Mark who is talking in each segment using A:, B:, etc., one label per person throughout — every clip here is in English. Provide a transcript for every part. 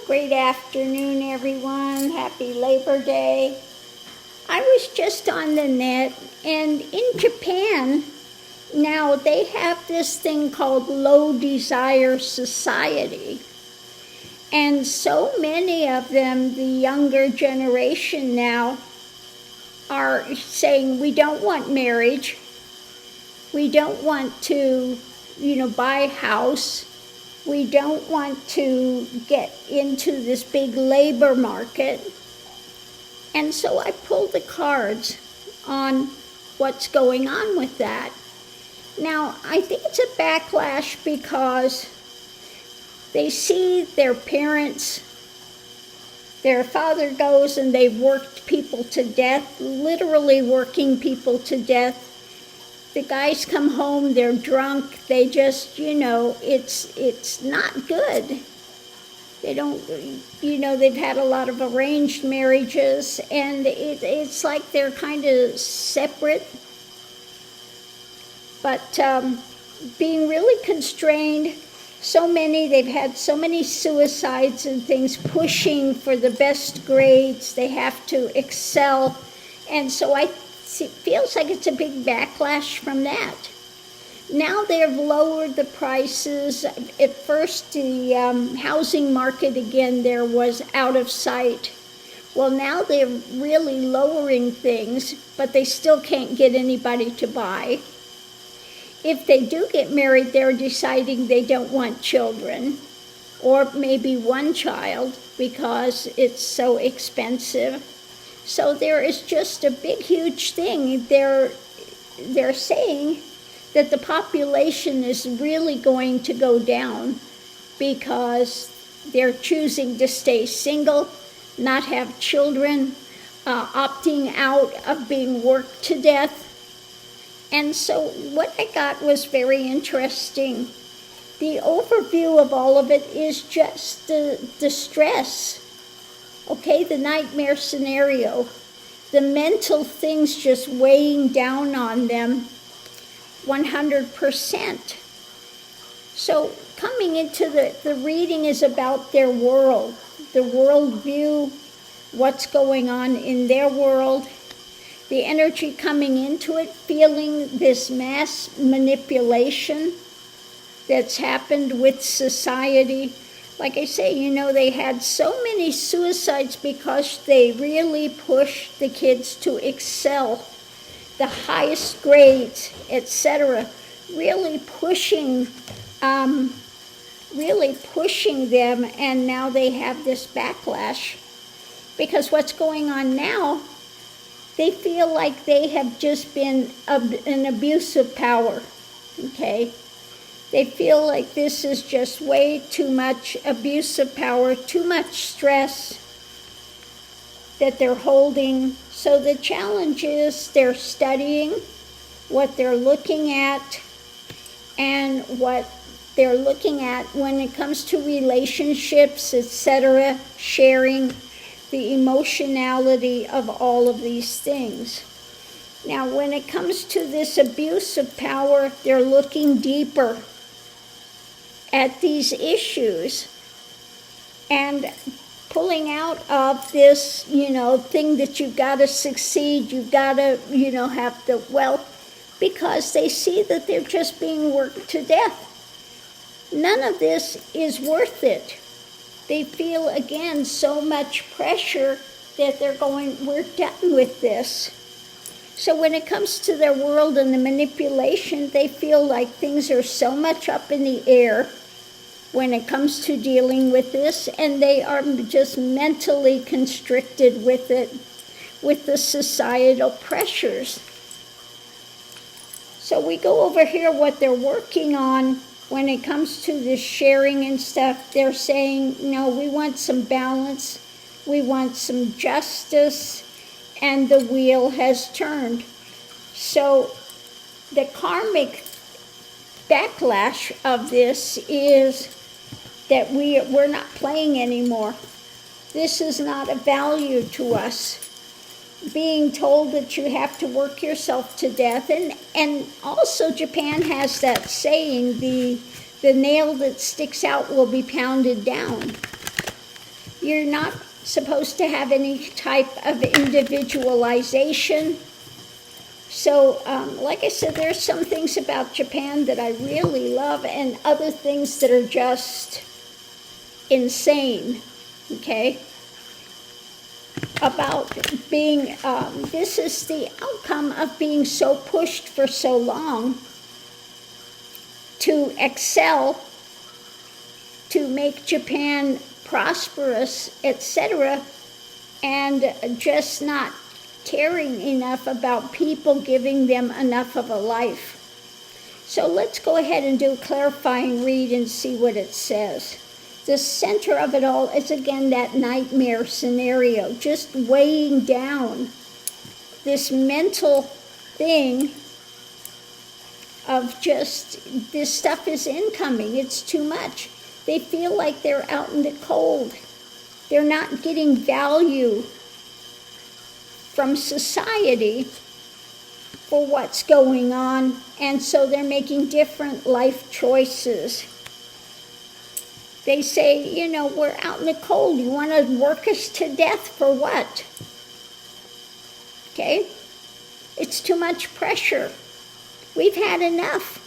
A: Great afternoon, everyone. Happy Labor Day. I was just on the net, and in Japan, now they have this thing called low desire society. And so many of them, the younger generation now, are saying we don't want marriage. We don't want to, buy a house. We don't want to get into this big labor market. And so I pulled the cards on what's going on with that. Now, I think it's a backlash because they see their parents, their father goes and they've worked people to death, literally working people to death. The guys come home, they're drunk, they just, it's not good. They don't, they've had a lot of arranged marriages, and it's like they're kind of separate. But being really constrained, they've had so many suicides and things, pushing for the best grades, they have to excel. And so it feels like it's a big backlash from that. Now they've lowered the prices. At first, the housing market again there was out of sight. Well, now they're really lowering things, but they still can't get anybody to buy. If they do get married, they're deciding they don't want children, or maybe one child because it's so expensive. So there is just a big, huge thing. They're saying that the population is really going to go down because they're choosing to stay single, not have children, opting out of being worked to death. And so what I got was very interesting. The overview of all of it is just the stress. Okay, the nightmare scenario, the mental things just weighing down on them 100%. So coming into the reading is about their world, the worldview, what's going on in their world, the energy coming into it, feeling this mass manipulation that's happened with society. Like I say, they had so many suicides because they really pushed the kids to excel, the highest grades, etc. Really pushing them, and now they have this backlash. Because what's going on now, they feel like they have just been an abuse of power, okay? They feel like this is just way too much abuse of power, too much stress that they're holding. So the challenge is they're studying what they're looking at, and what they're looking at when it comes to relationships, etc., sharing the emotionality of all of these things. Now, when it comes to this abuse of power, they're looking deeper at these issues and pulling out of this, thing that you've got to succeed, you've got to, have the wealth, because they see that they're just being worked to death. None of this is worth it. They feel, again, so much pressure that they're going, we're done with this. So when it comes to their world and the manipulation, they feel like things are so much up in the air when it comes to dealing with this, and they are just mentally constricted with it, with the societal pressures. So we go over here what they're working on when it comes to this sharing and stuff. They're saying, no, we want some balance, we want some justice, and the wheel has turned. So the karmic backlash of this is that we're not playing anymore. This is not a value to us. Being told that you have to work yourself to death. And also Japan has that saying, the nail that sticks out will be pounded down. You're not supposed to have any type of individualization. So, like I said, there's some things about Japan that I really love, and other things that are just insane, okay? About being, this is the outcome of being so pushed for so long to excel, to make Japan prosperous, etc., and just not caring enough about people giving them enough of a life. So let's go ahead and do a clarifying read and see what it says. The center of it all is, again, that nightmare scenario, just weighing down this mental thing of just, this stuff is incoming, it's too much. They feel like they're out in the cold. They're not getting value from society for what's going on, and so they're making different life choices. They say, you know, we're out in the cold. You want to work us to death for what? Okay? It's too much pressure. We've had enough.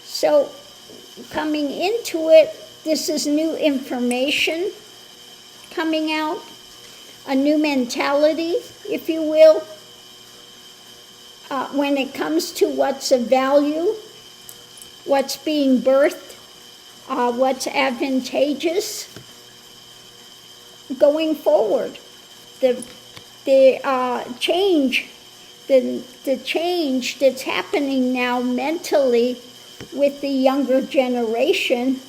A: So, coming into it, this is new information coming out, a new mentality, if you will, when it comes to what's of value, what's being birthed, what's advantageous going forward. The change that's happening now mentally with the younger generation,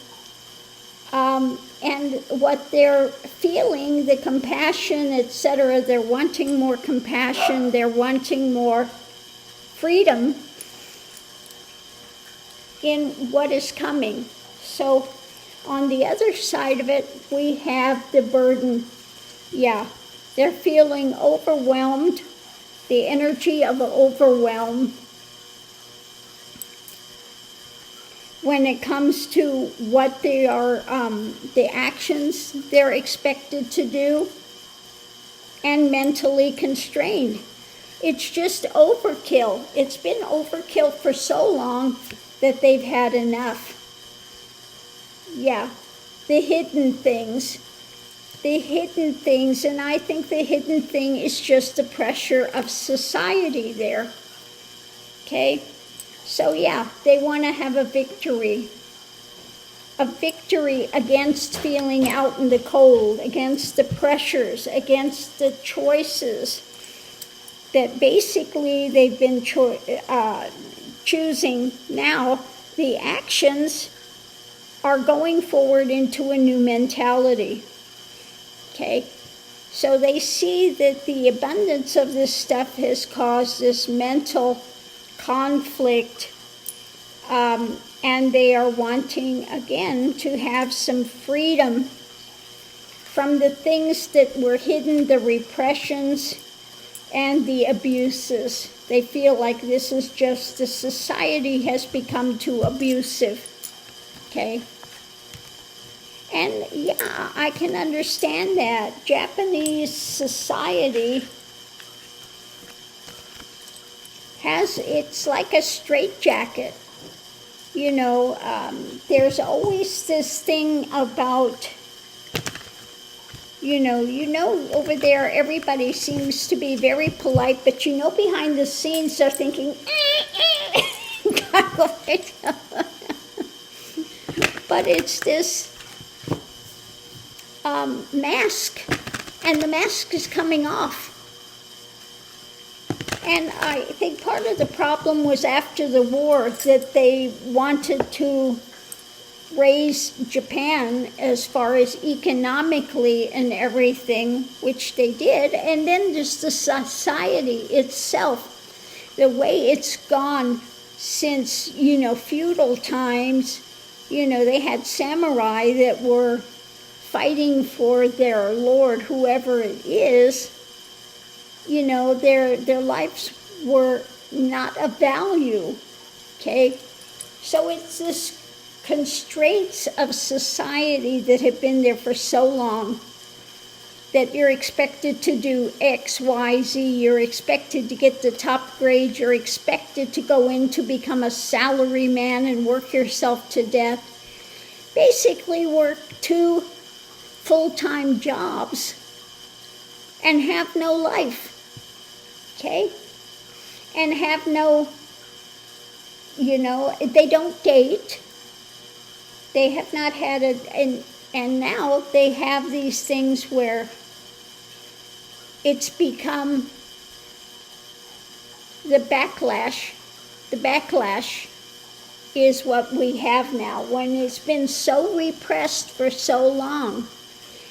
A: and what they're feeling, the compassion, etc. They're wanting more compassion, they're wanting more freedom in what is coming. So on the other side of it, we have the burden. Yeah, they're feeling overwhelmed, the energy of overwhelm when it comes to what they are, the actions they're expected to do, and mentally constrained. It's just overkill. It's been overkill for so long that they've had enough. Yeah, the hidden things, and I think the hidden thing is just the pressure of society there, okay? So yeah, they want to have a victory against feeling out in the cold, against the pressures, against the choices that basically they've been choosing. Now the actions are going forward into a new mentality, okay? So they see that the abundance of this stuff has caused this mental conflict, and they are wanting, again, to have some freedom from the things that were hidden, the repressions and the abuses. They feel like this is just, the society has become too abusive, okay? And yeah, I can understand that. Japanese society it's like a straitjacket. You know, there's always this thing about, you know, over there everybody seems to be very polite, but you know behind the scenes they're thinking, but it's this mask, and the mask is coming off. And I think part of the problem was after the war that they wanted to raise Japan as far as economically and everything, which they did, and then just the society itself, the way it's gone since, you know, feudal times. You know, they had samurai that were fighting for their lord, whoever it is. You know, their lives were not of value, okay? So it's this constraints of society that have been there for so long, that you're expected to do X, Y, Z, you're expected to get the top grade, you're expected to go in to become a salary man and work yourself to death. Basically work 2 full-time jobs and have no life, okay? And have no, they don't date. They have not had and now they have these things where it's become the backlash. The backlash is what we have now, when it's been so repressed for so long,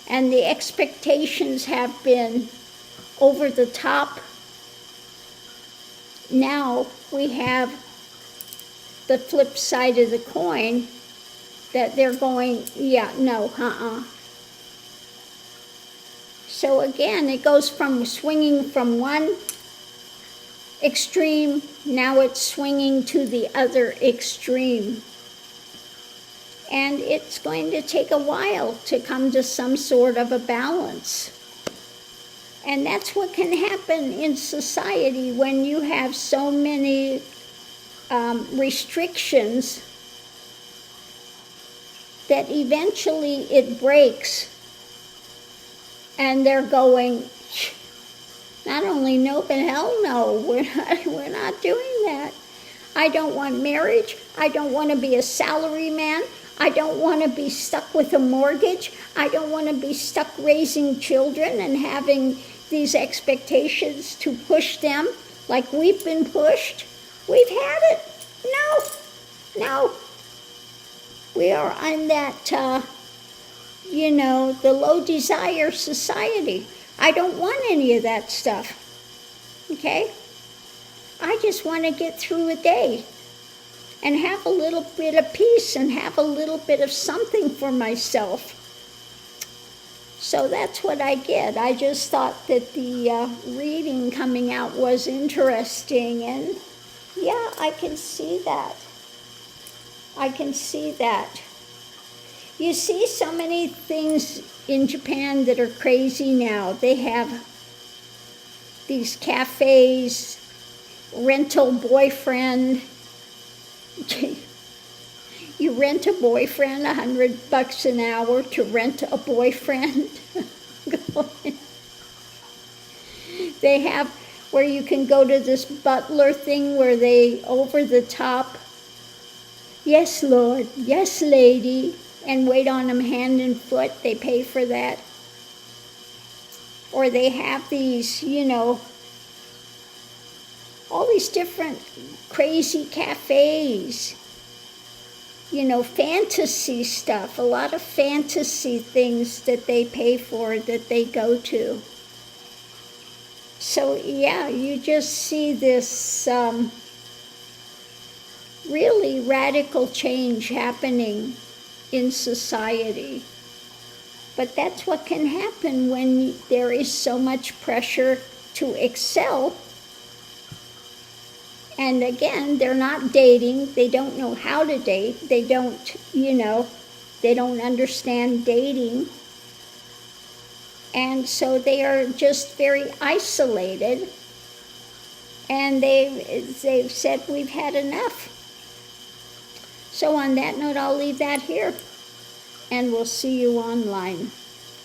A: and the expectations have been over the top. Now we have the flip side of the coin, that they're going, So again, it goes from swinging from one extreme, now it's swinging to the other extreme. And it's going to take a while to come to some sort of a balance. And that's what can happen in society when you have so many restrictions, that eventually it breaks. And they're going, not only no, but hell no, we're not doing that. I don't want marriage. I don't want to be a salary man. I don't want to be stuck with a mortgage. I don't want to be stuck raising children and having these expectations to push them like we've been pushed. We've had it. No. We are on that, the low desire society. I don't want any of that stuff, okay? I just want to get through a day and have a little bit of peace and have a little bit of something for myself. So that's what I get. I just thought that the reading coming out was interesting, and yeah, I can see that. You see so many things in Japan that are crazy now. They have these cafes, rental boyfriend. You rent a boyfriend, $100 an hour to rent a boyfriend. They have where you can go to this butler thing where they over the top, yes, Lord, yes, lady, and wait on them hand and foot. They pay for that. Or they have these, all these different crazy cafes, fantasy stuff, a lot of fantasy things that they pay for, that they go to. So yeah, you just see this really radical change happening in society. But that's what can happen when there is so much pressure to excel. And again, they're not dating. They don't know how to date. They don't, they don't understand dating. And so they are just very isolated. And they've said, we've had enough. So on that note, I'll leave that here. And we'll see you online.